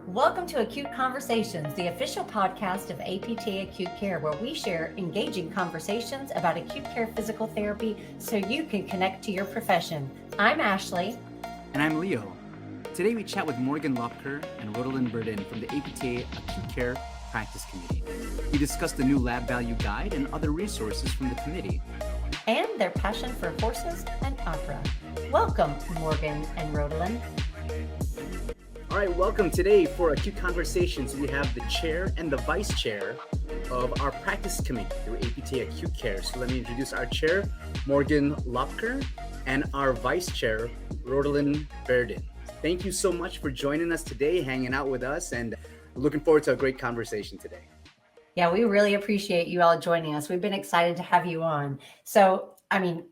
Welcome to Acute Conversations, the official podcast of APTA Acute Care, where we share engaging conversations about acute care physical therapy so you can connect to your profession. I'm Ashley. And I'm Leo. Today we chat with Morgan Lopker and Rodelyn Berdin from the APTA Acute Care Practice Committee. We discuss the new lab value guide and other resources from the committee. And their passion for horses and opera. Welcome, Morgan and Rodelyn. All right, welcome. Today for Acute Conversations, we have the chair and the vice chair of our practice committee through APTA Acute Care. So let me introduce our chair, Morgan Lopker, and our vice chair, Rodelyn Berdin. Thank you so much for joining us today, hanging out with us, and looking forward to a great conversation today. Yeah, we really appreciate you all joining us. We've been excited to have you on. So,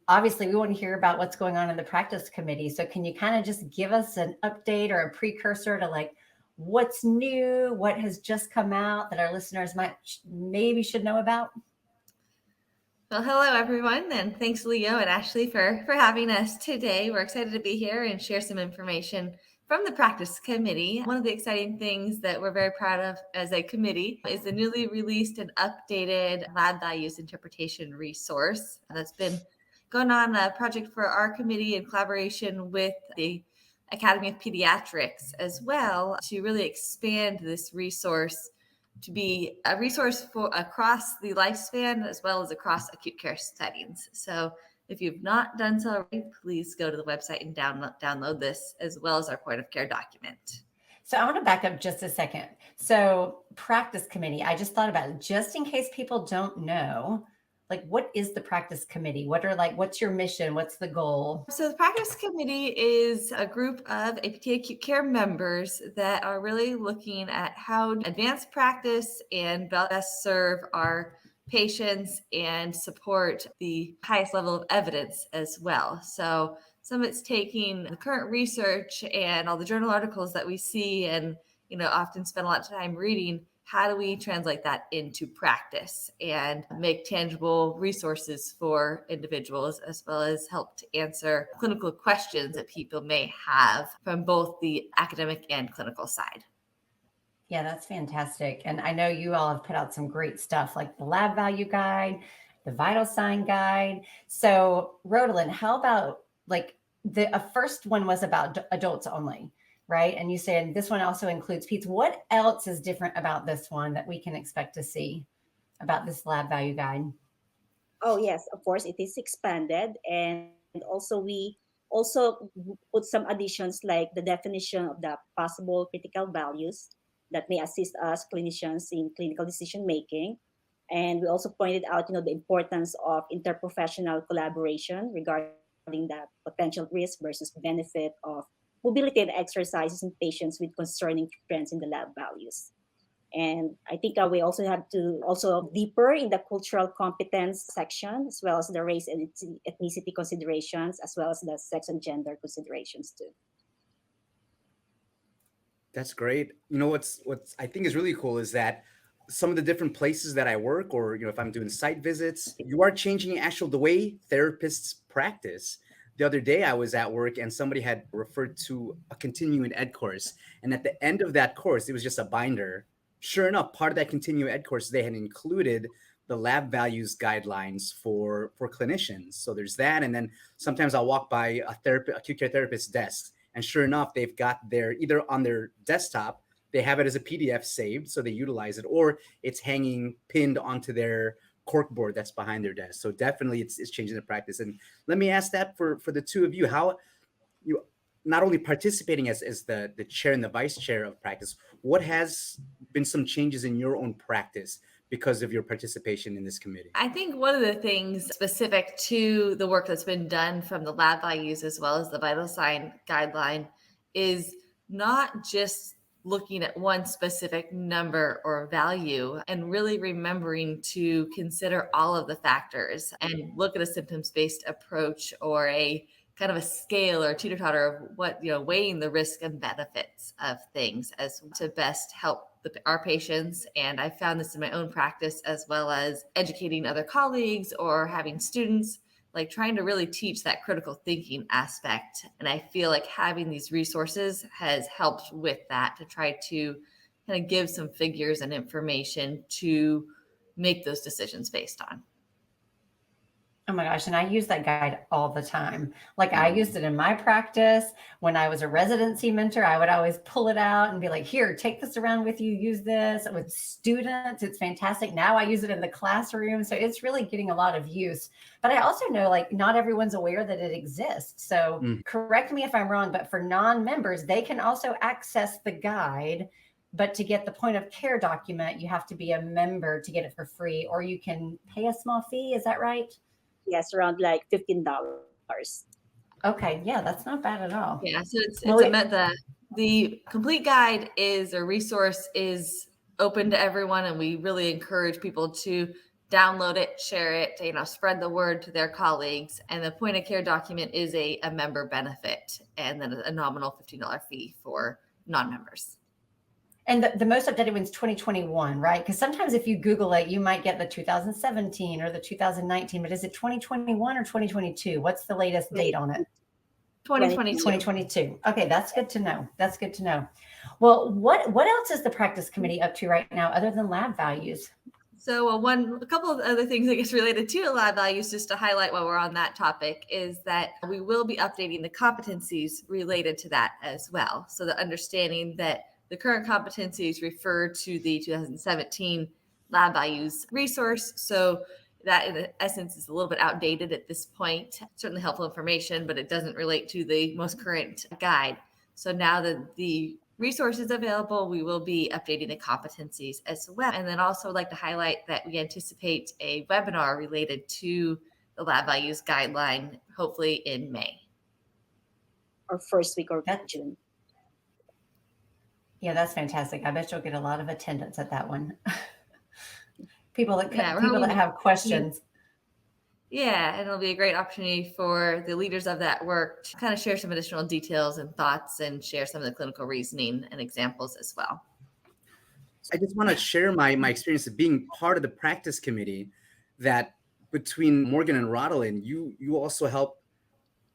obviously we want to hear about what's going on in the practice committee. So can you kind of just give us an update or a precursor to what's new, what has just come out that our listeners should know about? Well, hello, everyone, and thanks, Leo and Ashley, for having us today. We're excited to be here and share some information from the practice committee. One of the exciting things that we're very proud of as a committee is the newly released and updated lab values interpretation resource that's been going on, a project for our committee in collaboration with the Academy of Pediatrics as well, to really expand this resource to be a resource for across the lifespan as well as across acute care settings. So if you've not done so already, please go to the website and download this as well as our point of care document. So I want to back up just a second. So practice committee, I just thought about it just in case people don't know, what is the practice committee? What's your mission? What's the goal? So the practice committee is a group of APTA Acute Care members that are really looking at how advanced practice and best serve our patients and support the highest level of evidence as well. So some of it's taking the current research and all the journal articles that we see and often spend a lot of time reading. How do we translate that into practice and make tangible resources for individuals, as well as help to answer clinical questions that people may have from both the academic and clinical side? Yeah, that's fantastic. And I know you all have put out some great stuff like the lab value guide, the vital sign guide. So Rodelyn, how about the first one was about adults only, right? And you said this one also includes peds. What else is different about this one that we can expect to see about this lab value guide? Oh, yes, of course, it is expanded. And also we also put some additions like the definition of the possible critical values that may assist us clinicians in clinical decision making. And we also pointed out, the importance of interprofessional collaboration regarding the potential risk versus benefit of mobility and exercises in patients with concerning trends in the lab values. And I think we also have to also deeper in the cultural competence section, as well as the race and ethnicity considerations, as well as the sex and gender considerations too. That's great. What's I think is really cool is that some of the different places that I work, or if I'm doing site visits, you are changing the way therapists practice. The other day I was at work and somebody had referred to a continuing ed course, and at the end of that course it was just a binder. Sure enough, part of that continuing ed course, they had included the lab values guidelines for clinicians. So there's that, and then sometimes I'll walk by acute care therapist's desk, and sure enough, they've got either on their desktop, they have it as a PDF saved, so they utilize it, or it's hanging pinned onto their cork board that's behind their desk. So definitely it's changing the practice. And let me ask that for the two of you, how you not only participating as the chair and the vice chair of practice, what has been some changes in your own practice because of your participation in this committee? I think one of the things specific to the work that's been done from the lab values as well as the vital sign guideline is not just looking at one specific number or value and really remembering to consider all of the factors and look at a symptoms-based approach or a kind of a scale or teeter-totter of what, weighing the risk and benefits of things as to best help our patients. And I found this in my own practice, as well as educating other colleagues or having students like trying to really teach that critical thinking aspect. And I feel like having these resources has helped with that, to try to kind of give some figures and information to make those decisions based on. Oh my gosh. And I use that guide all the time. Like I used it in my practice. When I was a residency mentor, I would always pull it out and be like, here, take this around with you, use this with students. It's fantastic. Now I use it in the classroom. So it's really getting a lot of use. But I also know like not everyone's aware that it exists. So correct me if I'm wrong, but for non-members, they can also access the guide. But to get the point of care document, you have to be a member to get it for free, or you can pay a small fee. Is that right? Yes, around like $15. Okay, yeah, that's not bad at all. Yeah, so the complete guide is a resource, is open to everyone, and we really encourage people to download it, share it, spread the word to their colleagues. And the point of care document is a member benefit, and then a nominal $15 fee for non-members. And the most updated one's 2021, right? Because sometimes if you Google it, you might get the 2017 or the 2019, but is it 2021 or 2022? What's the latest date on it? 2022. 2022. Okay, that's good to know. That's good to know. Well, what else is the practice committee up to right now other than lab values? So a couple of other things, I guess, related to lab values, just to highlight while we're on that topic, is that we will be updating the competencies related to that as well. So the understanding that the current competencies refer to the 2017 lab values resource. So that in essence is a little bit outdated at this point. Certainly helpful information, but it doesn't relate to the most current guide. So now that the resource is available, we will be updating the competencies as well. And then also like to highlight that we anticipate a webinar related to the lab values guideline, hopefully in May. Or first week of June. Yeah, that's fantastic. I bet you'll get a lot of attendance at that one. people that have questions. Yeah, and it'll be a great opportunity for the leaders of that work to kind of share some additional details and thoughts, and share some of the clinical reasoning and examples as well. I just want to share my experience of being part of the practice committee, that between Morgan and Rodelyn, you also help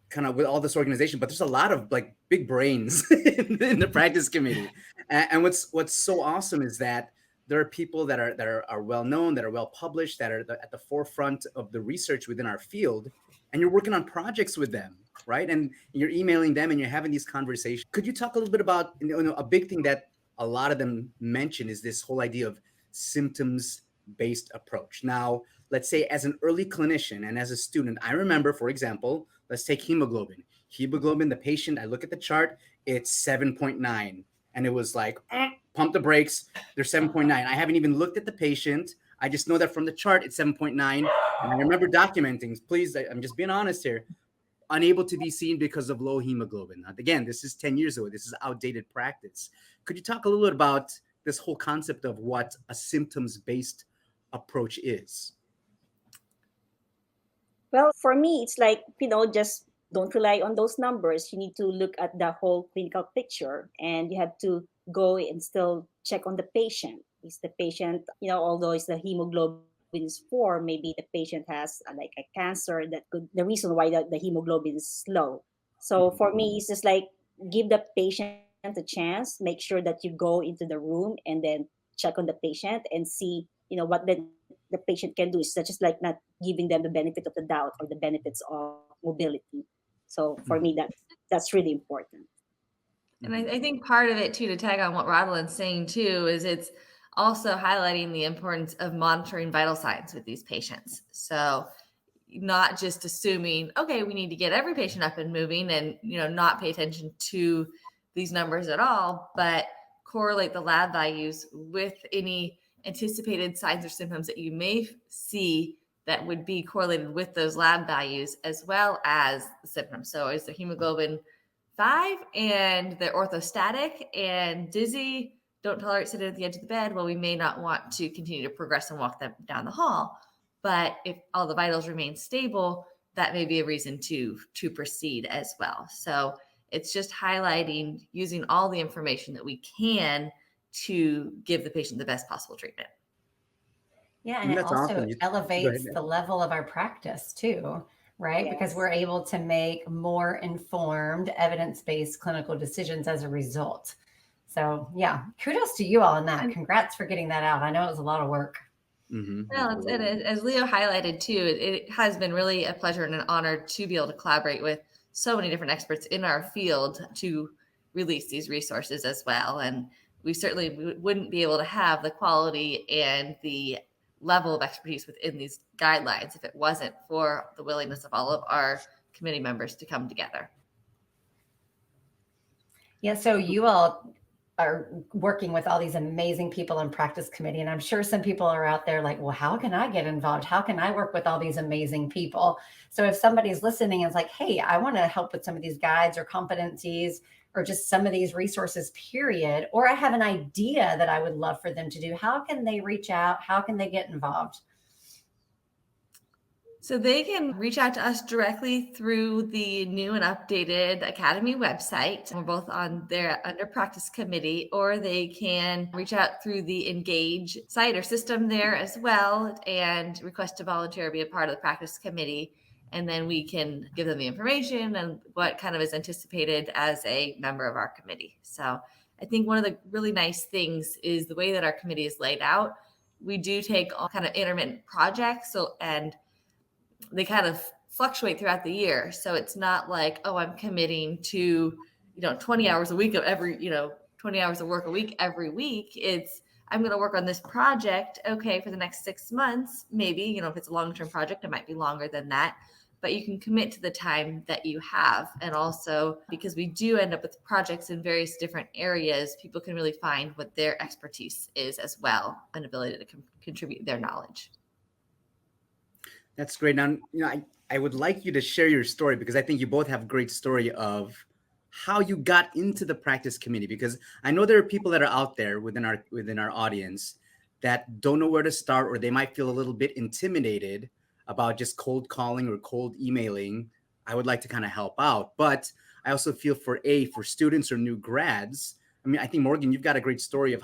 kind of with all this organization, but there's a lot of like big brains in the practice committee. And what's so awesome is that there are people that are well known, that are well published, that are at the forefront of the research within our field, and you're working on projects with them, right? And you're emailing them and you're having these conversations. Could you talk a little bit about, a big thing that a lot of them mention is this whole idea of symptoms-based approach. Now, let's say as an early clinician and as a student, I remember, for example, let's take hemoglobin. Hemoglobin, the patient, I look at the chart, it's 7.9. And it was like, pump the brakes, they're 7.9. I haven't even looked at the patient. I just know that from the chart, it's 7.9. And I remember documenting, please, I'm just being honest here, unable to be seen because of low hemoglobin. Now, again, this is 10 years ago. This is outdated practice. Could you talk a little bit about this whole concept of what a symptoms-based approach is? Well, for me, it's like, just don't rely on those numbers. You need to look at the whole clinical picture, and you have to go and still check on the patient. Is the patient, although it's the hemoglobin is 4, maybe the patient has like a cancer that could, the reason why the hemoglobin is low. So for me, it's just like give the patient a chance, make sure that you go into the room and then check on the patient and see, what the patient can do. It's just like not giving them the benefit of the doubt or the benefits of mobility. So for me, that's really important. And I think part of it too, to tag on what Rodelyn's saying too, is it's also highlighting the importance of monitoring vital signs with these patients. So not just assuming, okay, we need to get every patient up and moving and, not pay attention to these numbers at all, but correlate the lab values with any anticipated signs or symptoms that you may see that would be correlated with those lab values, as well as the symptoms. So is the hemoglobin 5 and they're orthostatic and dizzy, don't tolerate sitting at the edge of the bed, well, we may not want to continue to progress and walk them down the hall. But if all the vitals remain stable, that may be a reason to proceed as well. So it's just highlighting using all the information that we can to give the patient the best possible treatment. Yeah, and it also elevates the level of our practice too. right? Because we're able to make more informed, evidence-based clinical decisions as a result. So yeah, kudos to you all on that. Congrats for getting that out. I know it was a lot of work. Well, and as Leo highlighted too, it has been really a pleasure and an honor to be able to collaborate with so many different experts in our field to release these resources as well. And we certainly wouldn't be able to have the quality and the level of expertise within these guidelines if it wasn't for the willingness of all of our committee members to come together. Yeah, so you all are working with all these amazing people in practice committee. And I'm sure some people are out there like, well, how can I get involved? How can I work with all these amazing people? So if somebody's listening and is like, hey, I want to help with some of these guides or competencies or just some of these resources, period, or I have an idea that I would love for them to do, how can they reach out? How can they get involved? So they can reach out to us directly through the new and updated Academy website. We're both on there under practice committee, or they can reach out through the Engage site or system there as well and request to volunteer, be a part of the practice committee. And then we can give them the information and what kind of is anticipated as a member of our committee. So I think one of the really nice things is the way that our committee is laid out. We do take all kind of intermittent projects. And they kind of fluctuate throughout the year. So it's not like, oh, I'm committing to, 20 hours a week of 20 hours of work a week every week. It's, I'm going to work on this project. Okay. For the next 6 months, maybe, if it's a long-term project, it might be longer than that, but you can commit to the time that you have. And also because we do end up with projects in various different areas, people can really find what their expertise is as well, and ability to contribute their knowledge. That's great. Now, I would like you to share your story, because I think you both have a great story of how you got into the practice committee, because I know there are people that are out there within our audience that don't know where to start, or they might feel a little bit intimidated about just cold calling or cold emailing. I would like to kind of help out, but I also feel for students or new grads. I mean, I think Morgan, you've got a great story of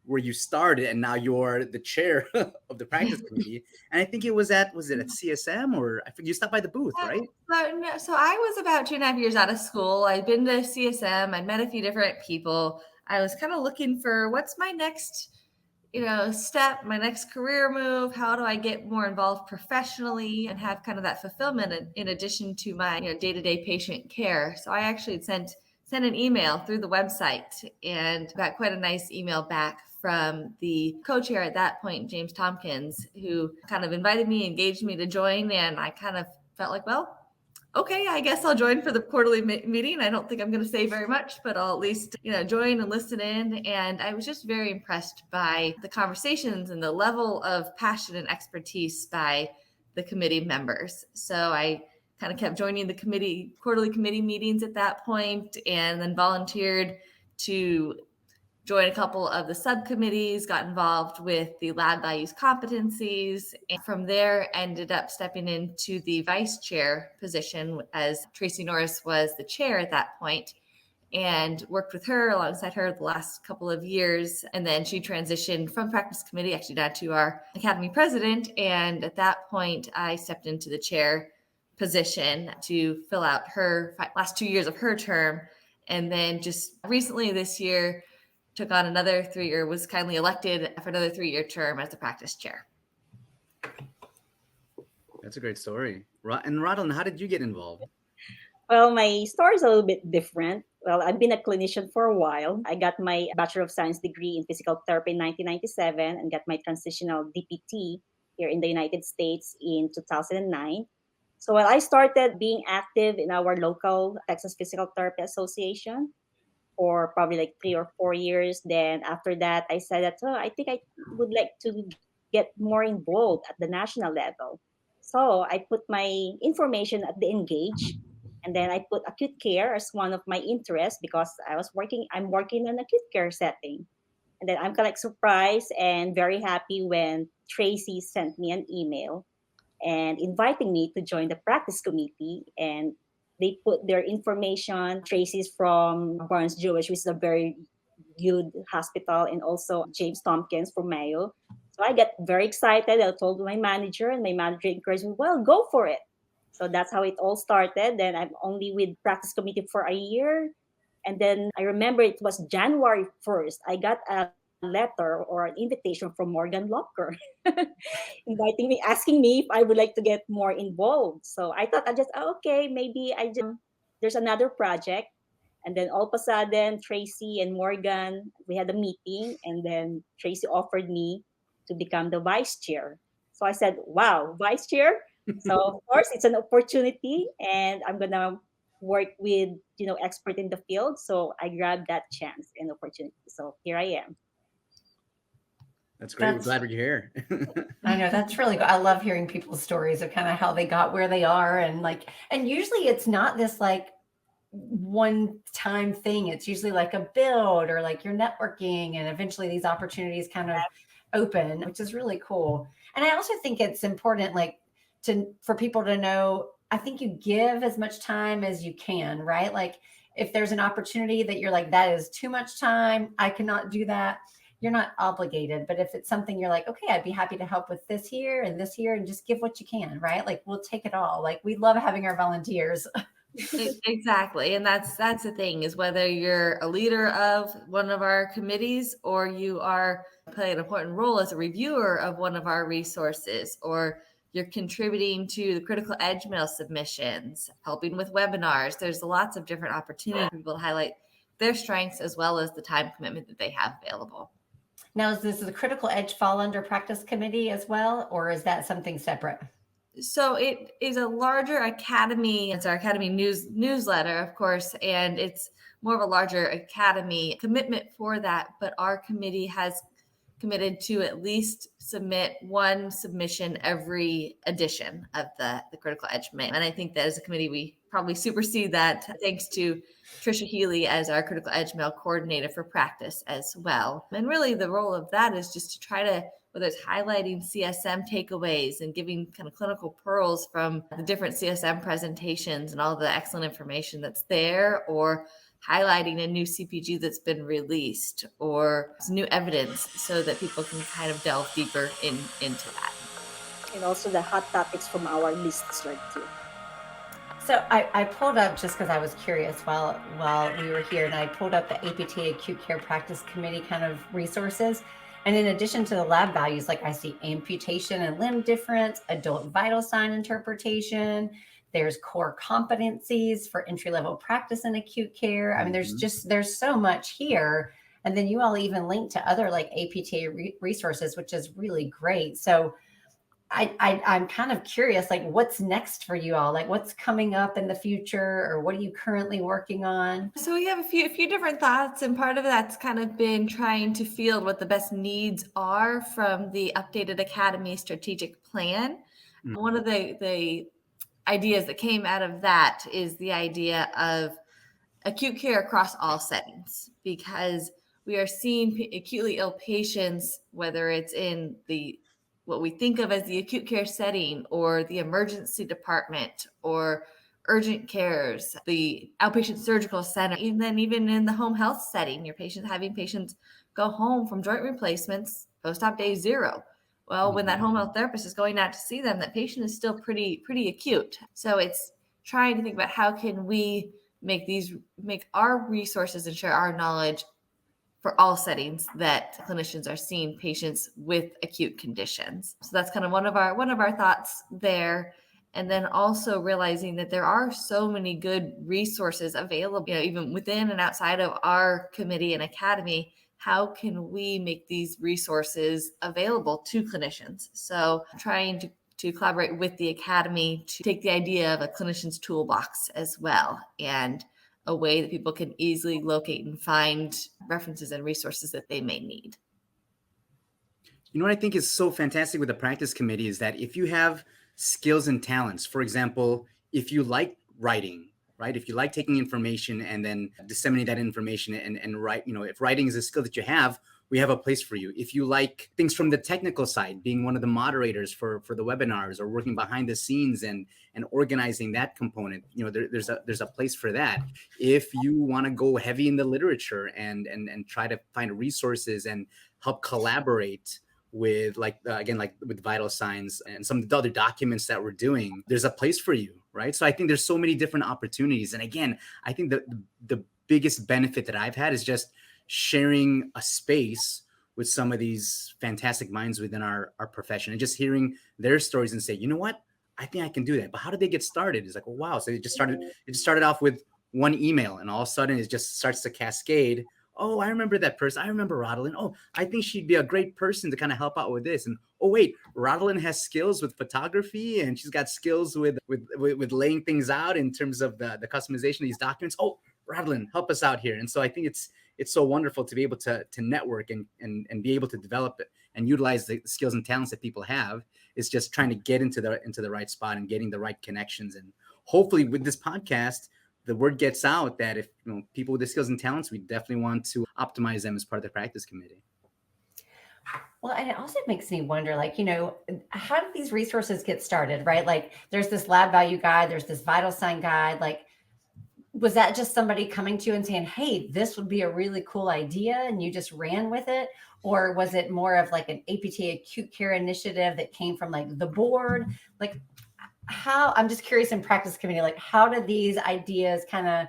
where you started, and now you're the chair of the practice committee. And I think was it at CSM, or I forget, you stopped by the booth, right? So I was about 2.5 years out of school. I'd been to CSM. I'd met a few different people. I was kind of looking for what's my next, step, my next career move. How do I get more involved professionally and have kind of that fulfillment in addition to my, day-to-day patient care. So I actually sent an email through the website and got quite a nice email back from the co-chair at that point, James Tompkins, who kind of invited me, engaged me to join. And I kind of felt like, well, okay, I guess I'll join for the quarterly meeting. I don't think I'm going to say very much, but I'll at least, join and listen in. And I was just very impressed by the conversations and the level of passion and expertise by the committee members. So I kind of kept joining the quarterly committee meetings at that point, and then volunteered to join a couple of the subcommittees, got involved with the lab values competencies, and from there ended up stepping into the vice chair position, as Tracy Norris was the chair at that point, and worked with her alongside her the last couple of years. And then she transitioned from practice committee actually down to our academy president. And at that point, I stepped into the chair position to fill out her last 2 years of her term. And then just recently this year, took on another 3-year, was kindly elected for another 3-year term as the practice chair. That's a great story. And Rodelyn, how did you get involved? Well, my story is a little bit different. Well, I've been a clinician for a while. I got my Bachelor of Science degree in physical therapy in 1997 and got my transitional DPT here in the United States in 2009. So while I started being active in our local Texas Physical Therapy Association for probably like 3 or 4 years, then after that, I said that, I think I would like to get more involved at the national level. So I put my information at the Engage, and then I put acute care as one of my interests because I'm working in an acute care setting. And then I'm kind of like surprised and very happy when Tracy sent me an email and inviting me to join the practice committee. And they put their information. Tracy's from Barnes Jewish, which is a very good hospital, and also James Tompkins from Mayo. So I got very excited. I told my manager, and my manager encouraged me, well, go for it. So that's how it all started. Then I'm only with practice committee for a year. And then I remember it was January 1st. I got a letter or an invitation from Morgan Lopker inviting me, asking me if I would like to get more involved. So I thought I just, okay, maybe I just, there's another project. And then all of a sudden, Tracy and Morgan, we had a meeting, and then Tracy offered me to become the vice chair. So I said, wow, vice chair? So of course, it's an opportunity, and I'm gonna work with expert in the field. So I grabbed that chance and opportunity. So here I am. That's great. We're That's, glad you're here. I know that's really good. I love hearing people's stories of kind of how they got where they are. And usually it's not this like one time thing. It's usually like a build or like you're networking, and eventually these opportunities kind of open, which is really cool. And I also think it's important, like for people to know, I think you give as much time as you can, right? Like if there's an opportunity that you're like, that is too much time, I cannot do that, you're not obligated. But if it's something you're like, okay, I'd be happy to help with this here, and just give what you can, right? Like we'll take it all. Like we love having our volunteers. Exactly. And that's the thing, is whether you're a leader of one of our committees or you are playing an important role as a reviewer of one of our resources, or you're contributing to the critical edge mail submissions, helping with webinars. There's lots of different opportunities for people to highlight their strengths as well as the time commitment that they have available. Now, does the critical edge fall under practice committee as well, or is that something separate? So it is a larger academy. It's our academy newsletter, of course, and it's more of a larger academy commitment for that. But our committee has committed to at least submit one submission every edition of the Critical Edge Mail. And I think that as a committee, we probably supersede that thanks to Trisha Healy as our Critical Edge Mail coordinator for practice as well. And really the role of that is just to try to, whether it's highlighting CSM takeaways and giving kind of clinical pearls from the different CSM presentations and all the excellent information that's there, or highlighting a new CPG that's been released or new evidence so that people can kind of delve deeper into that. And also the hot topics from our listserv too. So I pulled up, just because I was curious while we were here, and I pulled up the APTA Acute Care Practice Committee kind of resources. And in addition to the lab values, like I see amputation and limb difference, adult vital sign interpretation, there's core competencies for entry-level practice in acute care. I mean, there's so much here. And then you all even link to other like APTA resources, which is really great. So I'm kind of curious, like what's next for you all? Like what's coming up in the future, or what are you currently working on? So we have a few different thoughts, and part of that's kind of been trying to field what the best needs are from the updated Academy strategic plan. Mm-hmm. One of the ideas that came out of that is the idea of acute care across all settings, because we are seeing acutely ill patients, whether it's in what we think of as the acute care setting or the emergency department or urgent cares, the outpatient surgical center, and then even in the home health setting, having patients go home from joint replacements post-op day 0. Well, when that home health therapist is going out to see them, that patient is still pretty acute. So it's trying to think about how can we make our resources and share our knowledge for all settings that clinicians are seeing patients with acute conditions. So that's kind of one of our thoughts there. And then also realizing that there are so many good resources available, even within and outside of our committee and academy. How can we make these resources available to clinicians? So trying to collaborate with the academy to take the idea of a clinician's toolbox as well, and a way that people can easily locate and find references and resources that they may need. You know what I think is so fantastic with the practice committee is that if you have skills and talents, for example, if you like writing, right? If you like taking information and then disseminate that information and write, if writing is a skill that you have, we have a place for you. If you like things from the technical side, being one of the moderators for the webinars or working behind the scenes and organizing that component, there's a place for that. If you want to go heavy in the literature and try to find resources and help collaborate with again, like with vital signs and some of the other documents that we're doing, there's a place for you, right? So I think there's so many different opportunities. And again, I think the biggest benefit that I've had is just sharing a space with some of these fantastic minds within our profession, and just hearing their stories and say, you know what, I think I can do that. But how did they get started? It's like, oh, wow. So it just started off with one email, and all of a sudden it just starts to cascade. Oh, I remember that person. I remember Rodelyn. Oh, I think she'd be a great person to kind of help out with this. And oh, wait, Rodelyn has skills with photography, and she's got skills with laying things out in terms of the customization of these documents. Oh, Rodelyn, help us out here. And so I think it's so wonderful to be able to network and be able to develop it and utilize the skills and talents that people have. It's just trying to get into the right spot and getting the right connections. And hopefully with this podcast, the word gets out that if people with the skills and talents, we definitely want to optimize them as part of the practice committee. Well, and it also makes me wonder, like, how did these resources get started, right? Like there's this lab value guide, there's this vital sign guide. Like, was that just somebody coming to you and saying, hey, this would be a really cool idea, and you just ran with it? Or was it more of like an APTA acute care initiative that came from like the board? Like, I'm just curious in practice committee, like how did these ideas kind of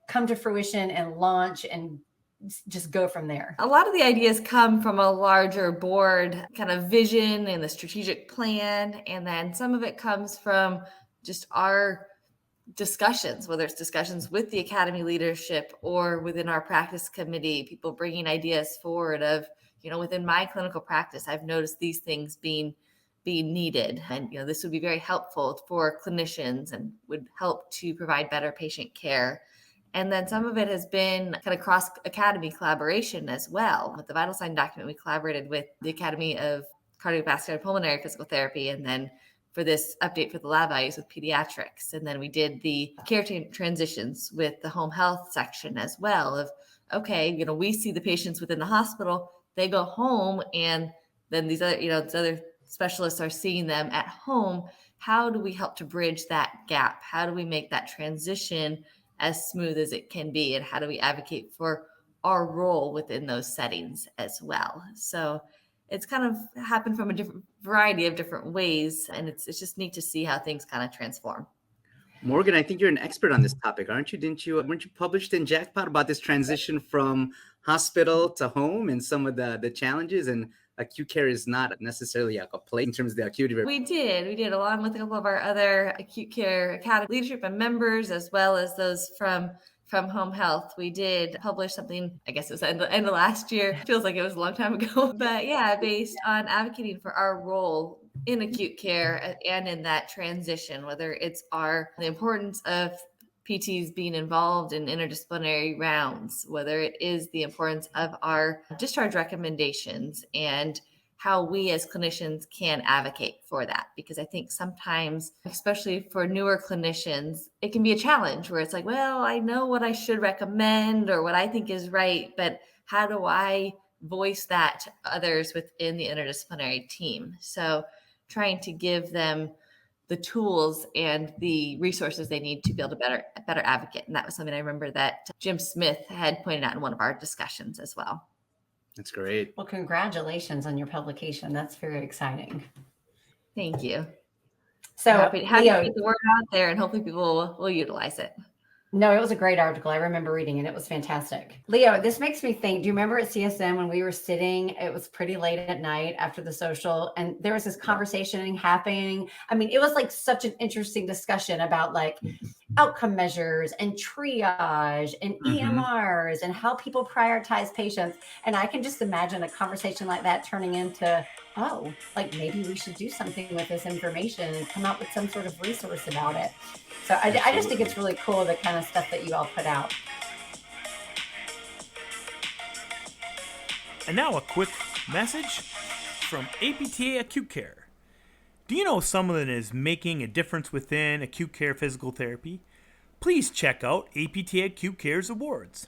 come to fruition and launch and just go from there? A lot of the ideas come from a larger board kind of vision and the strategic plan. And then some of it comes from just our discussions, whether it's discussions with the academy leadership or within our practice committee, people bringing ideas forward of, within my clinical practice, I've noticed these things being needed. And, this would be very helpful for clinicians and would help to provide better patient care. And then some of it has been kind of cross academy collaboration as well. With the vital sign document, we collaborated with the Academy of Cardiovascular Pulmonary Physical Therapy. And then for this update for the lab values with pediatrics. And then we did the care transitions with the home health section as well of, okay, we see the patients within the hospital, they go home, and then these other specialists are seeing them at home. How do we help to bridge that gap? How do we make that transition as smooth as it can be? And how do we advocate for our role within those settings as well? So it's kind of happened from a different variety of different ways. And it's just neat to see how things kind of transform. Morgan, I think you're an expert on this topic, aren't you? Weren't you published in Jackpot about this transition from hospital to home and some of the challenges? And acute care is not necessarily a play in terms of the acuity. We did along with a couple of our other acute care academy leadership and members, as well as those from home health. We did publish something, I guess it was end of last year. Feels like it was a long time ago, but yeah, based on advocating for our role in acute care and in that transition, whether it's the importance of PTs being involved in interdisciplinary rounds, whether it is the importance of our discharge recommendations and how we as clinicians can advocate for that. Because I think sometimes, especially for newer clinicians, it can be a challenge where it's like, well, I know what I should recommend or what I think is right, but how do I voice that to others within the interdisciplinary team? So trying to give them the tools and the resources they need to be able to better advocate. And that was something I remember that Jim Smith had pointed out in one of our discussions as well. That's great. Well, congratulations on your publication. That's very exciting. Thank you. So happy Leo, to get the word out there, and hopefully people will utilize it. No, it was a great article. I remember reading it. It was fantastic. Leo, this makes me think, do you remember at CSM when we were sitting, it was pretty late at night after the social, and there was this conversation happening. I mean, it was like such an interesting discussion about like outcome measures and triage and EMRs and how people prioritize patients. And I can just imagine a conversation like that turning into, oh, like maybe we should do something with this information and come up with some sort of resource about it. So I just think it's really cool, the kind of stuff that you all put out. And now a quick message from APTA AcuteCare. Do you know someone that is making a difference within acute care physical therapy? Please check out APTA AcuteCare's awards.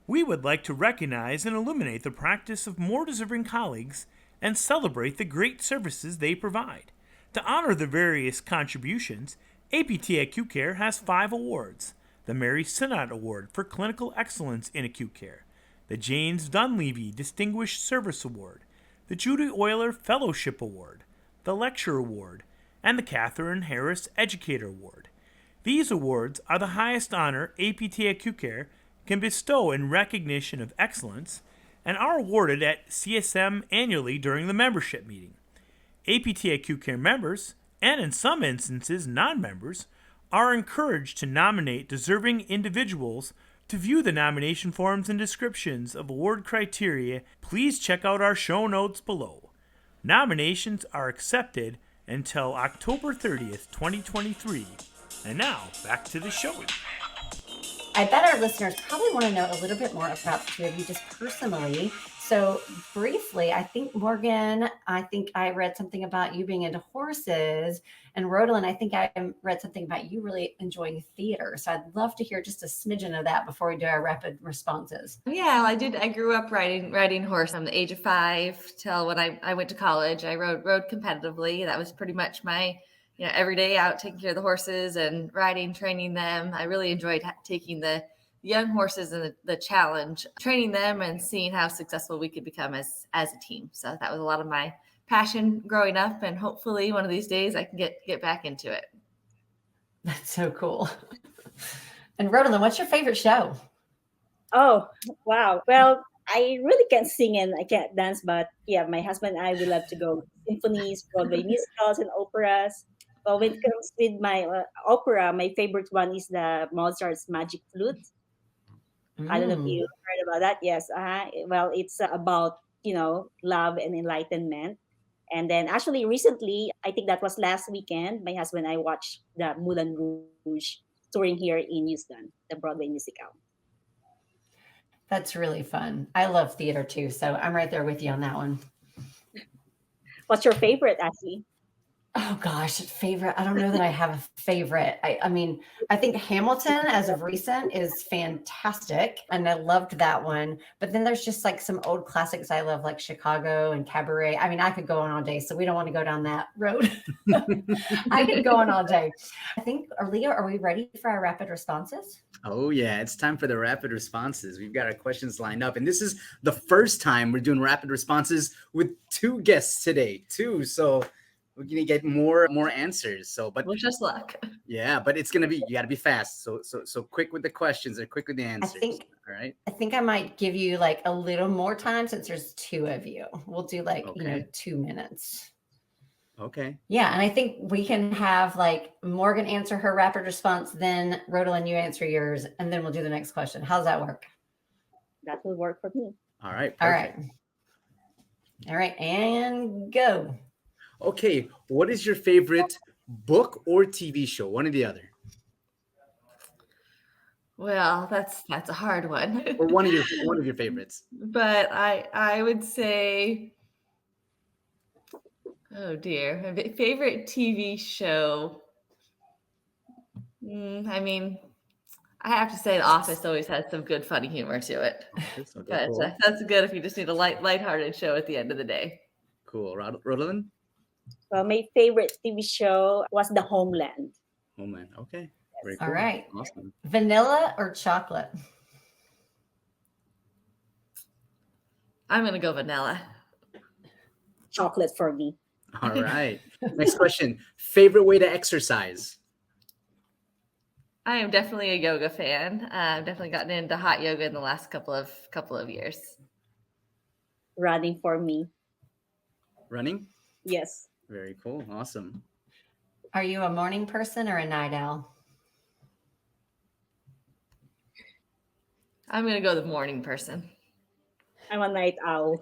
We would like to recognize and illuminate the practice of more deserving colleagues and celebrate the great services they provide. To honor the various contributions, APTA AcuteCare has 5 awards: the Mary Sinnott Award for Clinical Excellence in Acute Care, the James Dunleavy Distinguished Service Award, the Judy Euler Fellowship Award, the Lecture Award, and the Catherine Harris Educator Award. These awards are the highest honor APTA AcuteCare can bestow in recognition of excellence and are awarded at CSM annually during the membership meeting. APTA AcuteCare members, and in some instances non-members, are encouraged to nominate deserving individuals. To view the nomination forms and descriptions of award criteria, please check out our show notes below. Nominations are accepted until October 30th, 2023. And now, back to the show. I bet our listeners probably want to know a little bit more about the two of you just personally. So briefly, I think Morgan, I read something about you being into horses, and Rodelyn, I think I read something about you really enjoying theater. So I'd love to hear just a smidgen of that before we do our rapid responses. Yeah, I did. I grew up riding horse from the age of 5 till when I went to college. I rode competitively. That was pretty much my every day out taking care of the horses and riding, training them. I really enjoyed taking the young horses and the challenge, training them and seeing how successful we could become as a team. So that was a lot of my passion growing up, and hopefully one of these days I can get back into it. That's so cool. And Rodelyn, what's your favorite show? Oh, wow. Well, I really can't sing and I can't dance, but yeah, my husband and I, we love to go to symphonies, Broadway musicals, and operas. Well, when it comes with my opera, my favorite one is the Mozart's Magic Flute. I don't know if you heard about that. Yes. Well, it's about, love and enlightenment. And then actually recently, I think that was last weekend, my husband and I watched the Moulin Rouge touring here in Houston, the Broadway musical. That's really fun. I love theater too. So I'm right there with you on that one. What's your favorite, Ashley? Oh gosh, favorite. I don't know that I have a favorite. I mean, I think Hamilton as of recent is fantastic. And I loved that one. But then there's just like some old classics I love, like Chicago and Cabaret. I mean, I could go on all day, so we don't want to go down that road. I could go on all day. I think, Leo, are we ready for our rapid responses? Oh, yeah. It's time for the rapid responses. We've got our questions lined up. And this is the first time we're doing rapid responses with 2 guests today, too. So we're going to get more answers. So, but wish us luck. Yeah, but it's going to be, you got to be fast. So quick with the questions or quick with the answers. All right. I think I might give you like a little more time since there's 2 of you. We'll do like, 2 minutes. Okay. Yeah. And I think we can have like Morgan answer her rapid response, then Rodelyn, you answer yours, and then we'll do the next question. How's that work? That will work for me. All right. Perfect. All right. And go. Okay. What is your favorite book or TV show? One or the other. Well, that's a hard one. Or one of your favorites. But I would say, oh dear, my favorite TV show. I mean, I have to say The Office always has some good funny humor to it. Okay, cool. That's good if you just need a lighthearted show at the end of the day. Cool. Rodelyn? Well, my favorite TV show was The Homeland. Homeland. Okay. Very cool. All right. Awesome. Vanilla or chocolate? I'm going to go vanilla. Chocolate for me. All right. Next question. Favorite way to exercise? I am definitely a yoga fan. I've definitely gotten into hot yoga in the last couple of years. Running for me. Running? Yes. Very cool. Awesome. Are you a morning person or a night owl? I'm going to go the morning person. I'm a night owl.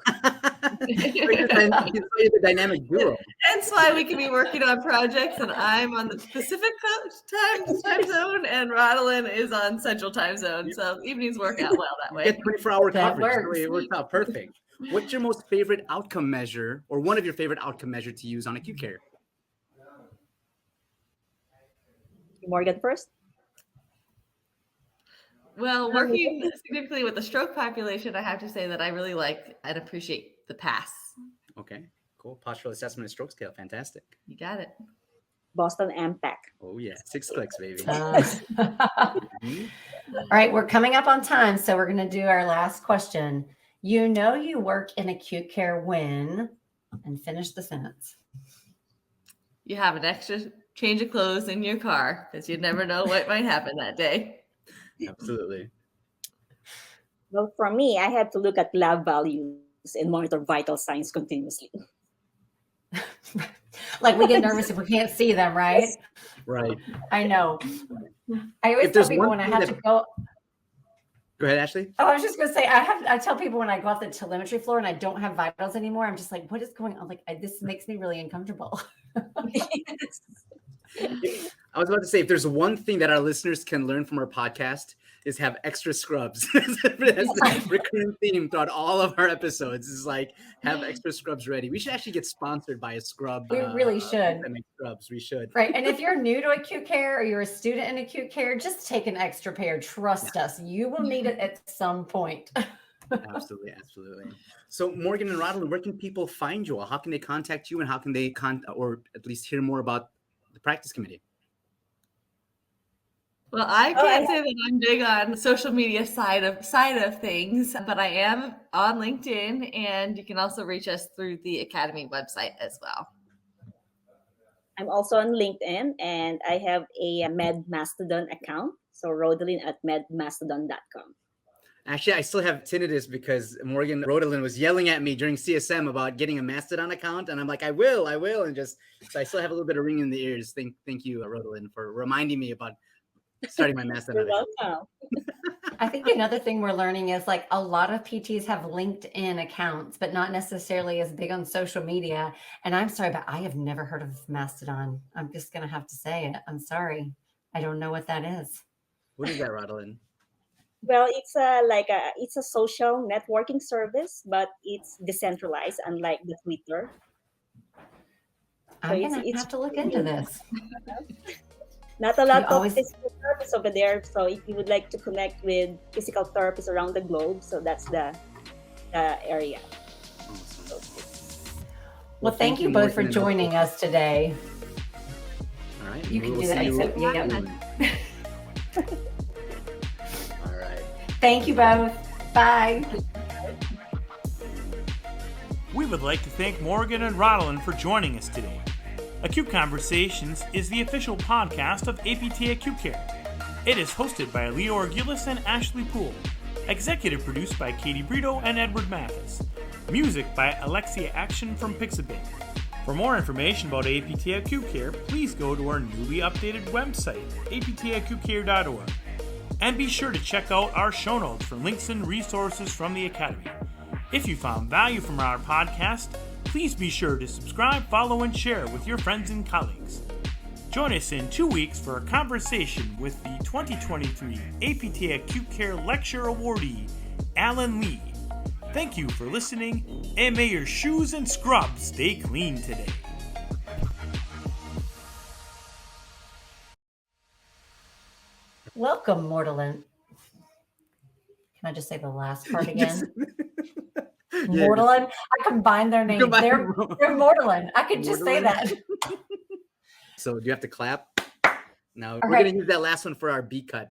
You're the dynamic duo. That's why we can be working on projects, and I'm on the Pacific time zone, and Rodelyn is on Central time zone. So evenings work out well that way. Get 24-hour That coverage. works. It worked out perfect. What's your most favorite outcome measure, or one of your favorite outcome measure to use on AcuteCare? Morgan first. Well, working significantly with the stroke population, I have to say that I really like and appreciate the PASS. Okay, cool. Postural assessment and stroke scale. Fantastic. You got it. Boston MPAC. Oh, yeah. 6 clicks, baby. All right. We're coming up on time, so we're going to do our last question. You know you work in acute care when and finish the sentence. You have an extra change of clothes in your car because you never know what might happen that day. Absolutely. Well, for me, I have to look at lab values and monitor vital signs continuously. Like we get nervous if we can't see them, right? Right. I know. I always If tell there's people one when I thing have that- to go. Go ahead, Ashley. Oh, I was just gonna say I tell people when I go off the telemetry floor and I don't have vitals anymore, I'm just like, what is going on? Like this makes me really uncomfortable. I was about to say, if there's one thing that our listeners can learn from our podcast is have extra scrubs. That's the recurring theme throughout all of our episodes is like have extra scrubs ready. We should actually get sponsored by a scrub. We really should. Scrubs. We should. Right. And if you're new to acute care or you're a student in acute care, just take an extra pair. Trust us. You will need it at some point. Absolutely. So Morgan and Rodelyn, where can people find you all? How can they contact you and how can they or at least hear more about the practice committee? Well, I can't say that I'm big on social media side of things, but I am on LinkedIn, and you can also reach us through the Academy website as well. I'm also on LinkedIn, and I have a MedMastodon account. So Rodelyn at medmastodon.com. Actually, I still have tinnitus because Morgan Rodelyn was yelling at me during CSM about getting a Mastodon account. And I'm like, I will. And just, so I still have a little bit of ringing in the ears. Thank you, Rodelyn, for reminding me about starting my Mastodon account. Welcome. I think another thing we're learning is like a lot of PTs have LinkedIn accounts, but not necessarily as big on social media. And I'm sorry, but I have never heard of Mastodon. I'm just going to have to say it. I'm sorry. I don't know what that is. What is that, Rodelyn? Well, it's a social networking service, but it's decentralized, unlike the Twitter. I'm going to have to look into this. Not a lot of always- physical therapists over there. So if you would like to connect with physical therapists around the globe, so that's the area. Well, thank you both for joining us today. All right. You can We'll do see that. you- Except, yeah. All right. Thank you both. Bye. We would like to thank Morgan and Rodelyn for joining us today. Acute Conversations is the official podcast of APTA Acute Care. It is hosted by Leo Arguelles and Ashley Poole. Executive produced by Katie Brito and Edward Mathis. Music by Alexia Action from Pixabay. For more information about APTA Acute Care, please go to our newly updated website, aptacutecare.org. And be sure to check out our show notes for links and resources from the Academy. If you found value from our podcast, please be sure to subscribe, follow, and share with your friends and colleagues. Join us in 2 weeks for a conversation with the 2023 APTA Acute Care Lecture Awardee, Alan Lee. Thank you for listening, and may your shoes and scrubs stay clean today. Welcome, Rodelyn. Can I just say the last part again? Yeah. Rodelyn. I combined their names. They're Rodelyn. I could just say that. So do you have to clap? No, All we're right. going to use that last one for our B cut.